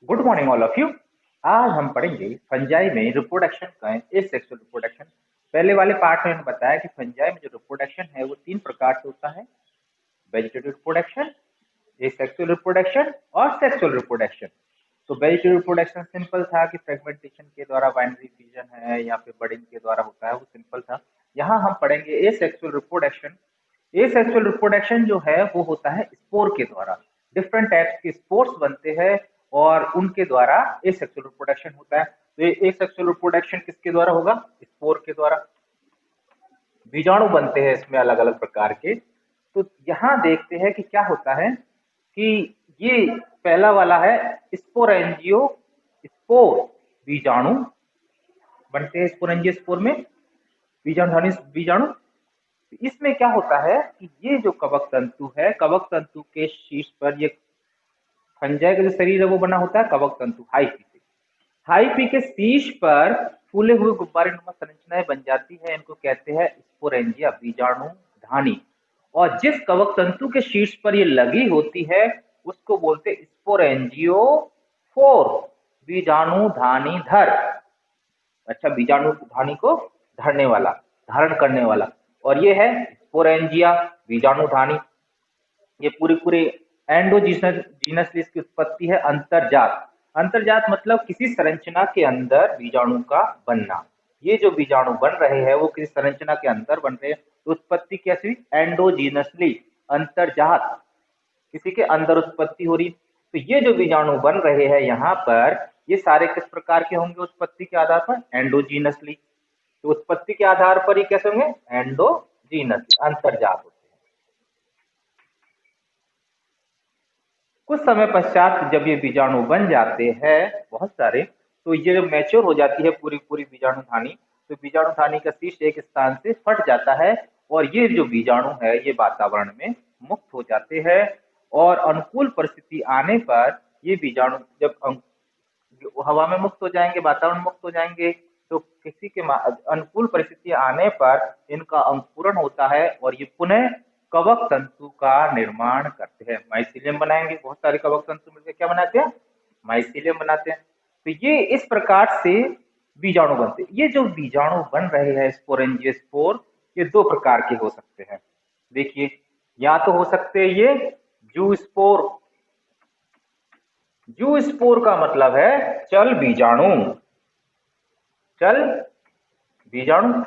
Good morning all of you. आज हम पढ़ेंगे फंजाई में रिप्रोडक्शन का एसेक्सुअल रिप्रोडक्शन। पहले वाले पार्ट में हमने बताया कि फंजाई में जो रिप्रोडक्शन है वो तीन प्रकार से होता है: वेजिटेटिव रिप्रोडक्शन, एसेक्सुअल रिप्रोडक्शन और सेक्सुअल रिप्रोडक्शन। तो वेजिटेटिव रिप्रोडक्शन सिंपल था कि फ्रेगमेंटेशन के द्वारा बाइनरी फिजन है या फिर बडिंग के द्वारा होता है, वो सिंपल था। यहाँ हम पढ़ेंगे एसेक्सुअल रिप्रोडक्शन। एसेक्सुअल रिप्रोडक्शन जो है वो होता है स्पोर के द्वारा। डिफरेंट टाइप्स के स्पोर्स बनते हैं और उनके द्वारा एसेक्सुअल रिप्रोडक्शन होता है। तो ये एसेक्सुअल रिप्रोडक्शन किसके द्वारा होगा? स्पोर के द्वारा। बीजाणु बनते हैं इसमें अलग अलग प्रकार के। तो यहाँ देखते हैं कि क्या होता है कि ये पहला वाला है स्पोरेंजियो स्पोर। बीजाणु बनते हैं स्पोरेंजियो स्पोर में, बीजाणुधानी बीजाणु। इसमें क्या होता है कि ये जो कवक तंतु है, कवक तंतु के शीर्ष पर ये फंजाई का जो शरीर है वो बना होता है कवक तंतु हाइफी से। हाइफी के शीर्ष पर फूले हुए गुब्बारे नुमा संरचनाएं बन जाती है, इनको कहते हैं स्पोरेंजिया, बीजाणु धानी। और जिस कवक तंतु के शीर्ष पर ये लगी होती है उसको बोलते हैं स्पोरेंजियो फोर, बीजाणु धानी धर। अच्छा, बीजाणु धानी को धरने वाला, धारण करने वाला। और ये है स्पोरेंजिया, बीजाणु धानी। ये पूरी पूरी एंडोजीनस जीनस की उत्पत्ति है अंतरजात। अंतरजात मतलब किसी संरचना के अंदर बीजाणु का बनना। ये जो बीजाणु बन रहे हैं वो किसी संरचना के अंदर बन रहे हैं, तो उत्पत्ति कैसी? एंडोजीनसली, अंतरजात, किसी के अंदर उत्पत्ति हो रही। तो ये जो बीजाणु बन रहे हैं यहाँ पर, ये सारे किस प्रकार के होंगे उत्पत्ति के आधार पर? एंडोजीनसली। तो उत्पत्ति के आधार पर ये कैसे होंगे? एंडोजीनस, अंतरजात। कुछ समय पश्चात जब ये बीजाणु बन जाते हैं बहुत सारे, तो ये जब मैच्योर हो जाती है पूरी पूरी बीजाणु धानी, तो बीजाणु धानी का शीर्ष एक स्थान से फट जाता है और ये जो बीजाणु है ये वातावरण में मुक्त हो जाते हैं। और अनुकूल परिस्थिति आने पर ये बीजाणु जब हवा में मुक्त हो जाएंगे, वातावरण मुक्त हो जाएंगे, तो किसी के अनुकूल परिस्थिति आने पर इनका अंकुरण होता है और ये पुनः कवक तंतु का निर्माण करते हैं, माइसीलियम बनाएंगे। बहुत सारे कवक तंतु मिलकर क्या बनाते हैं? माइसीलियम बनाते हैं। तो ये इस प्रकार से बीजाणु बनते हैं। ये जो बीजाणु बन रहे हैं स्पोरेंजियोस्पोर, ये दो प्रकार के हो सकते हैं। देखिए, या तो हो सकते हैं ये जू स्पोर। जू स्पोर का मतलब है चल बीजाणु, चल बीजाणु।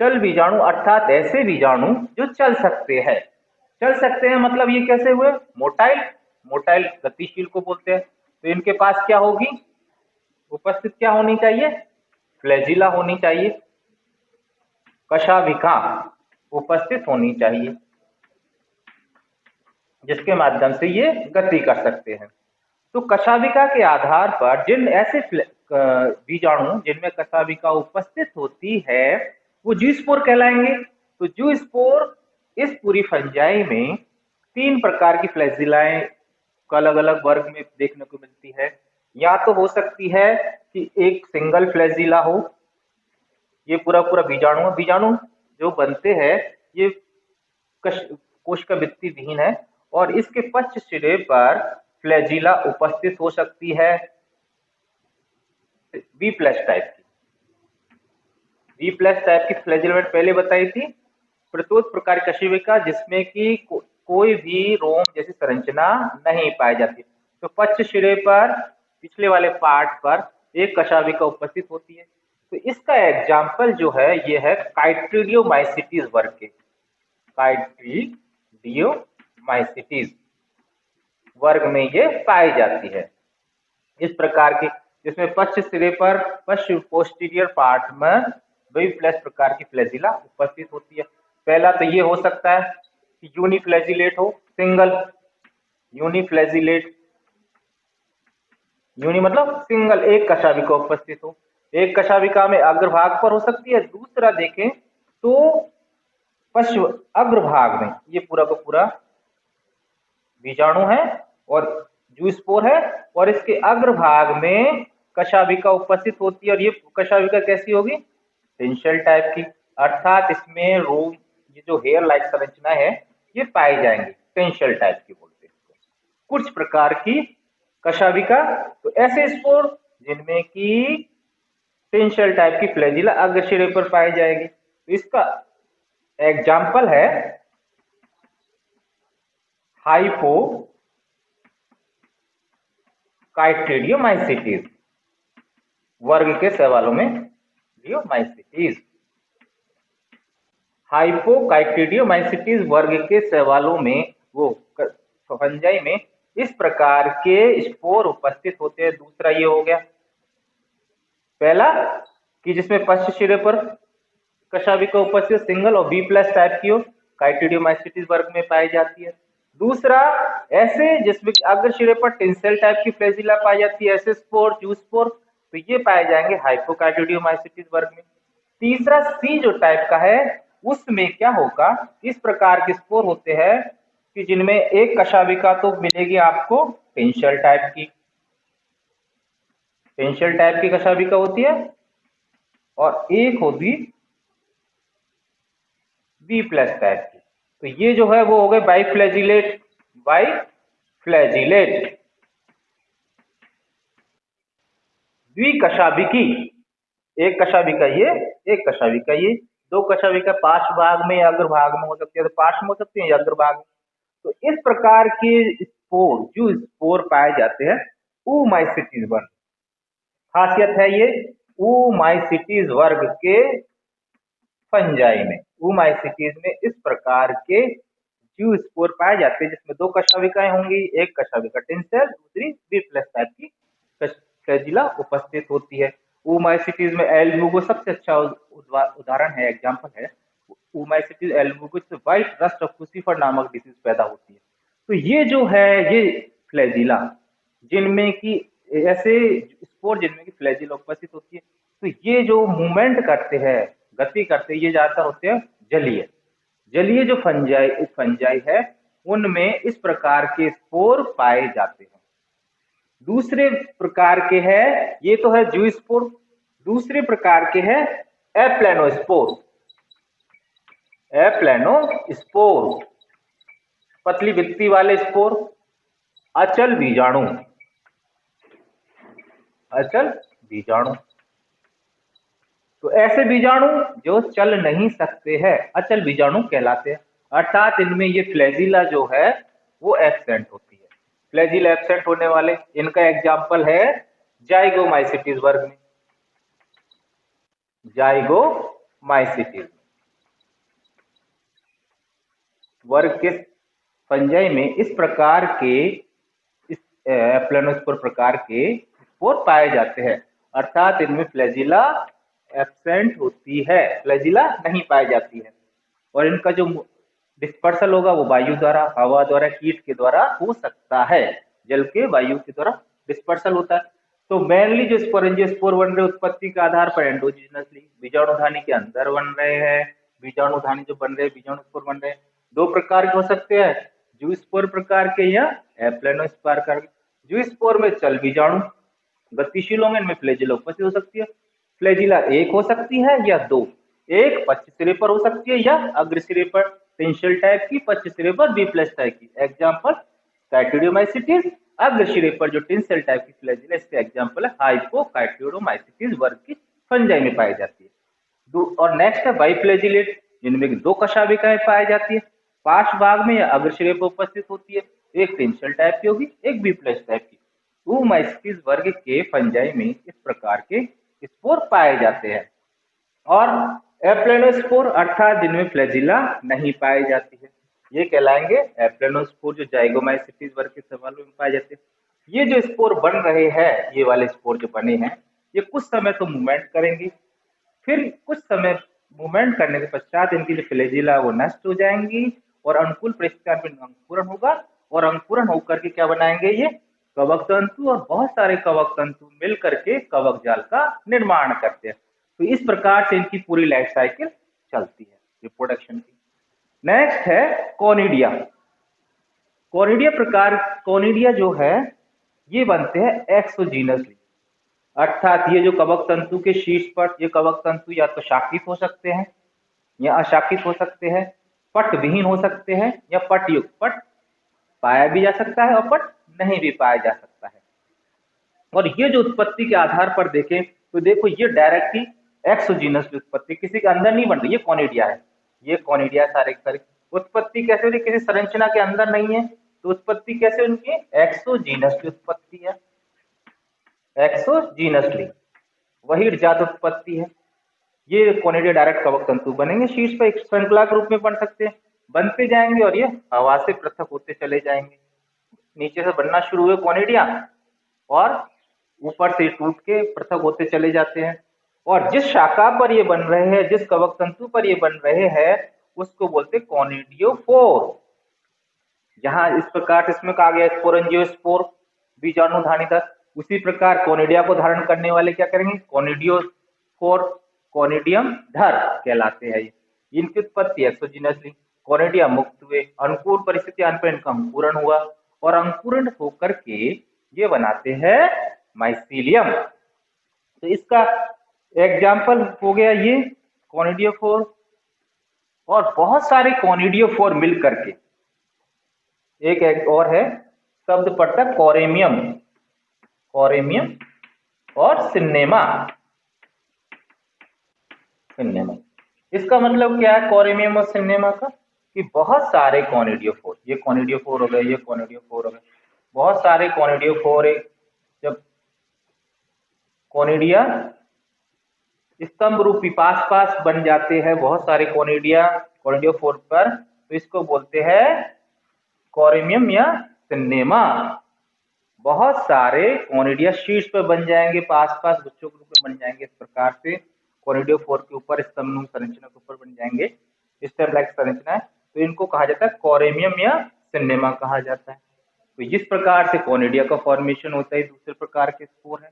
चल बीजाणु अर्थात ऐसे बीजाणु जो चल सकते हैं। चल सकते हैं मतलब ये कैसे हुए? मोटाइल, मोटाइल गतिशील को बोलते हैं। तो इनके पास क्या होगी? उपस्थित क्या होनी चाहिए? फ्लैजिला होनी चाहिए, कशाभिका उपस्थित होनी चाहिए, जिसके माध्यम से ये गति कर सकते हैं। तो कशाभिका के आधार पर जिन ऐसे बीजाणु जिनमें कशाभिका उपस्थित होती है वो जूस्पोर कहलाएंगे। तो जूस्पोर इस पूरी फंजाई में तीन प्रकार की फ्लैजिलाएं अलग अलग वर्ग में देखने को मिलती है। या तो हो सकती है कि एक सिंगल फ्लैजिला हो, ये पूरा पूरा बीजाणु, बीजाणु जो बनते हैं ये कोशिका भित्ति विहीन है और इसके पश्च सिरे पर फ्लैजिला उपस्थित हो सकती है, बी प्लस टाइप की। बी प्लस टाइप की फ्लैजिला पहले बताई थी, प्रत्येक प्रकार की कशेरुका जिसमें कि कोई भी रोम जैसी संरचना नहीं पाई जाती। तो पश्च सिरे पर पिछले वाले पार्ट पर एक कशाभिका उपस्थित होती है। तो इसका एग्जाम्पल जो है ये है काइट्रीडियोमाइसिटीज वर्ग के, काइट्रीडियोमाइसिटीज वर्ग में ये पाई जाती है। इस प्रकार की जिसमें पश्च सिरे पर पश्च पोस्टीरियर पार्ट में बी प्लस प्रकार की फ्लैजिला उपस्थित होती है। पहला तो ये हो सकता है कि यूनिफ्लैजिलेट हो, सिंगल यूनिफ्लैजिलेट। यूनि मतलब सिंगल, एक कशाभिका उपस्थित हो। एक कशाभिका में अग्रभाग पर हो सकती है। दूसरा देखें तो पश्च अग्रभाग में ये पूरा का पूरा बीजाणु है और जूस्पोर है और इसके अग्रभाग में कशाभिका उपस्थित होती है। और ये कशाभिका कैसी होगी? टेंशियल टाइप की, अर्थात इसमें रोम, ये जो हेयर लाइक संरचना है ये पाई जाएंगी, टेंशियल टाइप की बोलते हैं। कुछ प्रकार की कशाभिका। तो ऐसे स्पोर जिनमें की टेंशियल टाइप की फ्लैजिला अग्र सिरे पर पाई जाएगी। तो इसका एग्जाम्पल है हाइपोकाइट्रिडियोमाइसिटीज वर्ग के सवालों में डियोमाइसिटीज। हाइपोकाइट्रिडियोमाइसिटीज वर्ग के सवालों में वो फंजाई में इस प्रकार के स्पोर उपस्थित होते हैं। दूसरा ये हो गया पहला कि जिसमें पश्च सिरे पर कशाभिका उपस्थित सिंगल और बी प्लस टाइप की हो, काइट्रिडियोमाइसिटीज वर्ग में पाई जाती है। दूसरा ऐसे जिसमें अग्र सिरे पर टेंसिल टाइप की फ्लैजिला पाई जाती है, ऐसे स्पोर जू स्पोर, तो ये पाए जाएंगे हाइपोकाइट्रिडियोमाइसिटीज वर्ग में। तीसरा सी जो टाइप का है उसमें क्या होगा, इस प्रकार के स्पोर होते हैं कि जिनमें एक कशाभिका तो मिलेगी आपको टेंशियल टाइप की, टेंशियल टाइप की कशाभिका होती है, और एक होगी बी प्लस टाइप की। तो ये जो है वो हो गए बाइफ्लैजिलेट, बाइफ्लैजिलेट द्विकशाभिकी। एक कशाभिका ये, एक कशाभिका ये, दो कशाभिका पार्श्व भाग में या अग्र भाग में हो सकती है, तो पार्श्व में हो सकती है या अग्र भाग में। तो इस प्रकार के स्पोर जो स्पोर पाए जाते हैं ओमाइसिटीज वर्ग, खासियत है ये ओमाइसिटीज वर्ग के फंजाई में, ओमाइसिटीज में इस प्रकार के जीव स्पोर पाए जाते हैं जिसमें दो कशाभिकाएं होंगी, एक कशाभिका टेंसिल, दूसरी बी प्लस टाइप की फ्लैजिला उपस्थित होती है। ओमाइसिटीज में एल्बुगो सबसे अच्छा उदाहरण है, एग्जांपल है। ओमाइसिटीज एल्बुगो से व्हाइट रस्ट ऑफ क्रूसिफर नामक डिसीज पैदा होती है। तो ये जो है ये फ्लैजिला जिनमें की ऐसे स्पोर जिनमें की फ्लैजिला उपस्थित होती है, तो ये जो मूवमेंट करते हैं, गति करते हैं, ये ज्यादातर होते हैं जलीय। जलीय जो फंजाई है उनमें इस प्रकार के स्पोर पाए जाते हैं। दूसरे प्रकार के है, ये तो है जू स्पोर, दूसरे प्रकार के है एप्लेनोस्पोर। एप्लेनोस्पोर पतली भित्ति वाले स्पोर, अचल बीजाणु, अचल बीजाणु। तो ऐसे बीजाणु जो चल नहीं सकते हैं अचल बीजाणु कहलाते हैं, अर्थात इनमें ये फ्लैजिला जो है वो एब्सेंट होती है। फ्लैजिला एब्सेंट होने वाले इनका एग्जाम्पल है जाइगोमाइसिटीज वर्ग में, जाइगोमाइसिटीज वर्ग के फंजाई में इस प्रकार के एप्लेनोस्पोर प्रकार के स्पोर पाए जाते हैं, अर्थात इनमें फ्लैजिला एब्सेंट होती है, फ्लैजिला नहीं पाई जाती है। और इनका जो डिस्पर्सल होगा वो वायु द्वारा, हवा द्वारा, कीट के द्वारा हो सकता है, जल के वायु के द्वारा डिस्पर्सल होता है। तो मेनली जो स्पोरेंजियोस्पोर बन रहे उत्पत्ति के आधार पर एंडोजीनसली बीजाणुधानी के अंदर बन रहे हैं, बीजाणुधानी जो बन रहे हैं बीजाणुस्पोर बन रहे हैं, दो प्रकार के हो सकते हैं, जूस्पोर प्रकार के या एप्लेनोस्पोर प्रकार के। जूस्पोर में चल बीजाणु गतिशील होंगे, इनमें फ्लैजिला उपस्थित हो सकती है। फ्लैजिला एक हो सकती है या दो, एक पश्च सिरे पर हो सकती है या अग्र सिरे पर, टेंशियल टाइप की, पश्च सिरे पर बी प्लस टाइप की। एग्जाम्पल काइट्रिडियोमाइसिटीज, अग्र सिरे पर जो टेंशियल टाइप की फ्लैजिला, इसके एग्जाम्पल है हाइपोकाइट्रिडियोमाइसिटीज वर्ग की फंजाई में पाई जाती है। और नेक्स्ट है बाइफ्लैजिलेट, जिनमें दो कशाभिकाएं पाई जाती है, पार्श्व भाग में या अग्र सिरे पर उपस्थित होती है, एक टेंशियल टाइप की होगी, एक बी प्लस टाइप की। ओमाइसिटीज वर्ग के फंजाई में इस प्रकार के स्पोर पाए जाते हैं। और एप्लेनोस्पोर अर्थात जिनमें फ्लैजिला नहीं पाई जाती है, ये कहलाएंगे एप्लेनोस्पोर जो जाइगोमाइसिटीज वर्ग के सवालों में पाए जाते हैं। ये जो स्पोर बन रहे हैं, ये वाले स्पोर जो बने हैं, ये कुछ समय तो मूवमेंट करेंगे, फिर कुछ समय मूवमेंट करने के पश्चात इनकी जो फ्लैजिला वो नष्ट हो जाएंगी और अनुकूल परिस्थितियों में अंकुरण होगा, और अंकुरण होकर के क्या बनाएंगे, ये कवक तंतु और बहुत सारे कवक तंतु मिलकर के कवक जाल का निर्माण करते हैं। तो इस प्रकार से इनकी पूरी लाइफ साइकिल चलती है रिप्रोडक्शन की। नेक्स्ट है कोनिडिया। कोनिडिया प्रकार, कोनिडिया जो है ये बनते हैं एक्सोजीनसली, अर्थात ये जो कवक तंतु के शीर्ष पर, ये कवक तंतु या तो शाखित हो सकते हैं या अशाखित हो सकते हैं, पट विहीन हो सकते हैं या पट युक्त, पट पाया भी जा सकता है और पट नहीं भी पाया जा सकता है। और ये जो उत्पत्ति के आधार पर देखें तो देखो ये डायरेक्टली एक्सोजीनस उत्पत्ति, किसी के अंदर नहीं बन रही, ये कॉनिडिया है, ये कॉनिडिया सारे सारे। उत्पत्ति कैसे हो रही, किसी संरचना के अंदर नहीं है, तो उत्पत्ति कैसे उनकी एक्सोजीनस की उत्पत्ति है, एक्सोजीनसली, वही जात उत्पत्ति है। ये कॉनिडिया डायरेक्ट कवक तंतु बनेंगे, शीर्ष पर एक श्रृंखला के रूप में बन सकते हैं, बनते जाएंगे और ये हवा से पृथक होते चले जाएंगे। नीचे से बनना शुरू हुए कॉनिडिया और ऊपर से टूट के पृथक होते चले जाते हैं, और जिस शाखा पर ये बन रहे हैं, जिस कवक तंतु पर ये बन रहे हैं, उसको बोलते हैं कॉनिडियोफोर। जहां इस प्रकार इसमें कहा गया स्पोरेंजियोस्पोर, बीजाणुधानीधर, उसी प्रकार कॉनिडिया को धारण करने वाले क्या करेंगे, कॉनिडियोफोर, कॉनिडियम धर कहलाते हैं। इनकी उत्पत्ति एक्सोजीनसली, कॉनिडिया मुक्त हुए, अनुकूल परिस्थितियां पर इनका अंकुरण हुआ और अंकुरण होकर के ये बनाते हैं माइसीलियम। तो इसका एग्जाम्पल हो गया ये कॉनिडियोफोर, और बहुत सारे कॉनिडियोफोर मिल करके एक और है, शब्द पड़ता है कोरेमियम, कोरेमियम और सिन्नेमा, सिन्नेमा। इसका मतलब क्या है कोरेमियम और सिन्नेमा का, कि बहुत सारे कॉनिडियोफोर, ये कॉनिडियोफोर हो गए, ये कॉनिडियोफोर हो गए, बहुत सारे कॉनिडियोफोर, जब कॉनिडिया स्तंभ रूपी पास पास बन जाते हैं बहुत सारे कॉनिडिया कॉनिडियोफोर पर, तो इसको बोलते हैं कोरेमियम या सिन्नेमा। बहुत सारे कॉनिडिया शीर्ष पर बन जाएंगे, पास पास गुच्छों के रूप में बन जाएंगे, इस प्रकार से कॉनिडियोफोर के ऊपर स्तंभ संरचना के ऊपर बन जाएंगे, स्टेम लाइक संरचना है, तो इनको कहा जाता है कोरेमियम या सिन्नेमा कहा जाता है। तो जिस प्रकार से कॉनिडिया का फॉर्मेशन होता है, दूसरे प्रकार के स्पोर है।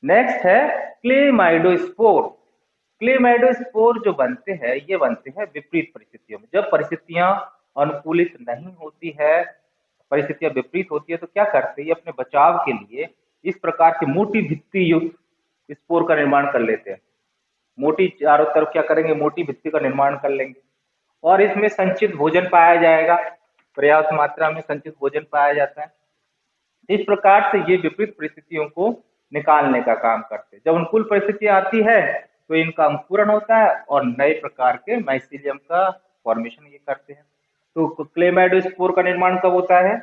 नेक्स्ट है क्लेमाइडोस्पोर। क्लेमाइडोस्पोर जो बनते हैं, ये बनते हैं विपरीत परिस्थितियों में, जब परिस्थितियां अनुकूलित नहीं होती है, परिस्थितियां विपरीत होती है, तो क्या करते हैं, अपने बचाव के लिए इस प्रकार की मोटी भित्ति युक्त स्पोर का निर्माण कर लेते हैं। मोटी चारों तरफ क्या करेंगे, मोटी भित्ति का निर्माण कर लेंगे, और इसमें संचित भोजन पाया जाएगा, पर्याप्त मात्रा में संचित भोजन पाया जाता है। इस प्रकार से ये विपरीत परिस्थितियों को निकालने का काम करते हैं। जब अनुकूल परिस्थितियां आती है तो इनका अंकुरण होता है और नए प्रकार के माइसीलियम का फॉर्मेशन ये करते हैं। तो क्लेमाइडोस्पोर का निर्माण कब होता है,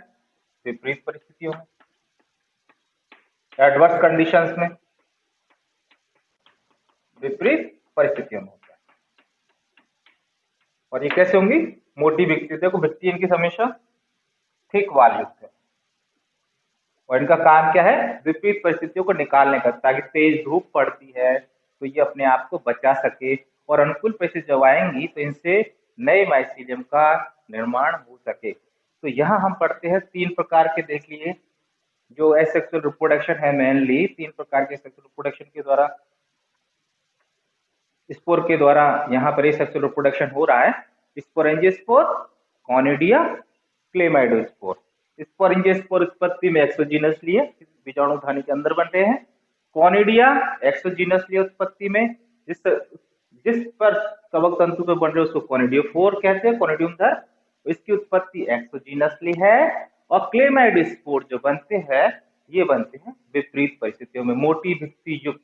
विपरीत परिस्थितियों में, एडवर्स कंडीशंस में, विपरीत परिस्थितियों में होता है। और ये कैसे होंगी, मोटी भित्ति, देखो भित्ति इनकी हमेशा थिक वाल युक्त है, और इनका काम क्या है, विपरीत परिस्थितियों को निकालने का, ताकि तेज धूप पड़ती है तो ये अपने आप को बचा सके, और अनुकूल परिस्थिति जब आएंगी तो इनसे नए माइसीलियम का निर्माण हो सके। तो यहाँ हम पढ़ते हैं तीन प्रकार के, देख लिए, जो एसेक्सुअल रिप्रोडक्शन है, मेनली तीन प्रकार के सेक्सुअल रिप्रोडक्शन के द्वारा, स्पोर के द्वारा यहाँ पर सेक्सुअल रिप्रोडक्शन हो रहा है। Sporangiospore, conidia, chlamydospore. स्पोरेंजियोस्पोर उत्पत्ति में एक्सोजीनसली है, बीजाणुधानी के अंदर बन रहे हैं। कॉनिडिया एक्सोजीनसली उत्पत्ति में, जिस पर कवक तंतु पे बन रहे हैं उसको कॉनिडियोफोर कहते हैं, कॉनिडियम धर, इसकी उत्पत्ति एक्सोजीनसली है। और क्लेमाइडोस्पोर जो बनते हैं, ये बनते हैं विपरीत परिस्थितियों में, मोटी भित्ति युक्त।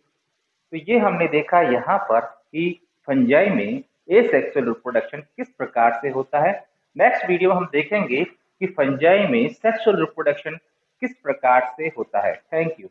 तो ये हमने देखा यहाँ पर कि फंजाई में एसेक्सुअल रिप्रोडक्शन किस प्रकार से होता है। नेक्स्ट वीडियो हम देखेंगे कि फंजाई में सेक्सुअल रिप्रोडक्शन किस प्रकार से होता है। Thank you.